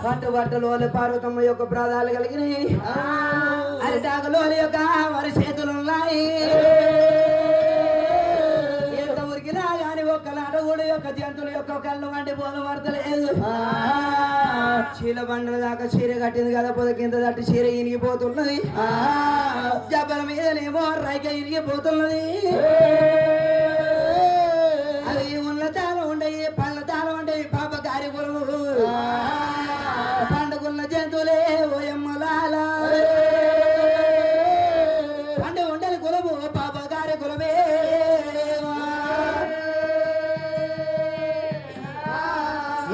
పట్టు బట్టలోని పార్వతమ్మ యొక్క ప్రాధాలు కలిగినాయి. అరిటాకులోని యొక్క వారి చేతులున్నాయి. ఎంత ఉరికినా గాని ఒక్క నాటగుడు యొక్క జంతువుల యొక్క కళ్ళు వంటి పోలు పడతలేదు. చీల బండల దాకా చీర కట్టింది కదా, పొద కింద తట్టి చీర ఇనిగిపోతున్నది. జబ్బల మీదనేమో రైక ఇనిగిపోతున్నది. అది ఉన్న తాళం ఉండయి, పళ్ళ తాళం ఉండయి. పాప కార్యకులము పండుకున్న జంతువులే ఓయమ్మలాల పండు ఉండని కులము పాప కార్యకులమే.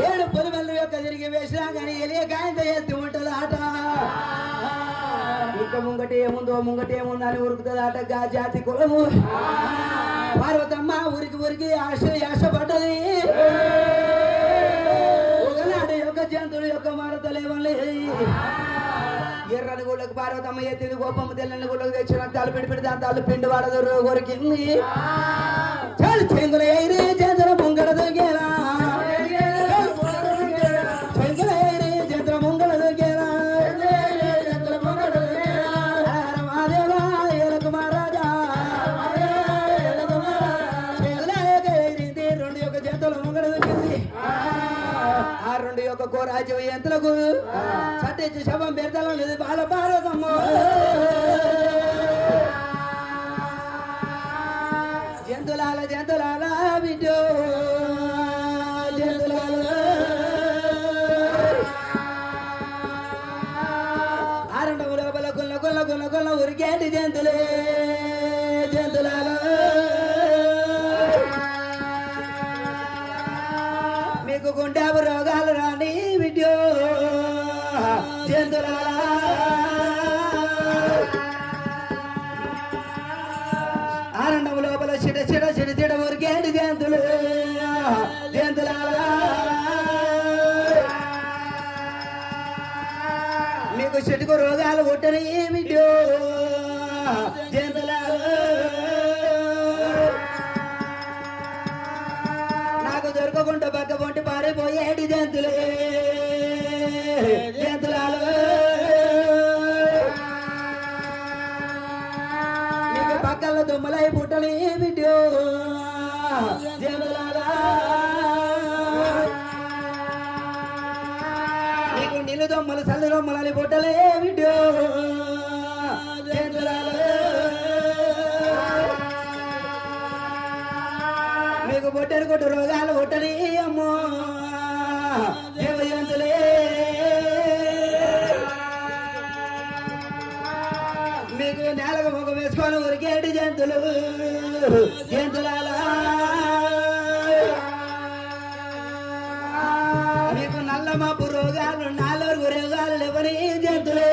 ఏడు పొలిమల్లు యొక్క తిరిగి వేసినా కానీ ఎలియ గాయంతో ఎత్తి ఉంటుంది ఆట. ఇంకా ముంగటి ఏముందో ముంగటి ఏముందని ఉరుకుతుంది ఆట. గా జాతి కులము పార్వతమ్మ ఉరికి ఉరికి ఆశపడ్డది. ఒకనాడు యొక్క జంతువుల యొక్క మరతలేవలే. ఎర్రని గుళ్ళకు పార్వతమ్మ ఎత్తింది కోపము. తెల్లని గుళ్ళకు తెచ్చిన తలు పిడి దాంతాలు పిండి వాడదు కొరికింది. చాలు చెంగుల ఎయిరే జంతుల ముంగడ దొరికేలా, చెంగుల ఎయిరే జంతుల ముంగడ దొరికేలా. మాదేవా ఏలకు మహారాజా రెండు యొక్క జంతువుల ముంగడ దొరికింది. ఆ రెండు యొక్క కోరాజ్యం ఎంతలకు సత్యచి శవం పెడతలం లేదు. బాల పార్వతమ్మ జంతులాల జంతులాల బిడ్డో జంతులాల ఆరండము లోపల గుల్ల గుల్ల గుల్ల గుల్ల ఉరికేటి జంతులే జంతులాల. మీకు గుండెపు రోగాలు రాని బిడ్డో జంతులాల. ఆనందము లోపల చిడ చిడ చిడ చిడ ఉరికేటి జంతులు జంతులాల. మీకు చెట్టుకు రోగాలు పుట్టని బిడ్డో జంతులాల. నాకు దొరకకుండా పక్క పొంటి పారిపోయేటి జంతులే జంతులాల. నీకు పక్కల దుమ్మలై పుట్టని బిడ్డో జంతులాల. నీకు నీళ్ళు దొమ్మలు చల్లు దొమ్మలని పుట్టలే బిడ్డో జంతులాల. మీకు బొట్టెలు కొట్టు రోగాలు పుట్టని అమ్మో జంతులే. మీకు నేలకు ముఖం వేసుకొని ఉరికేటి జంతులు జంతులాల. మీకు నల్ల మాపు రోగాలు నాలుగు రోగాలు లేవని జంతులే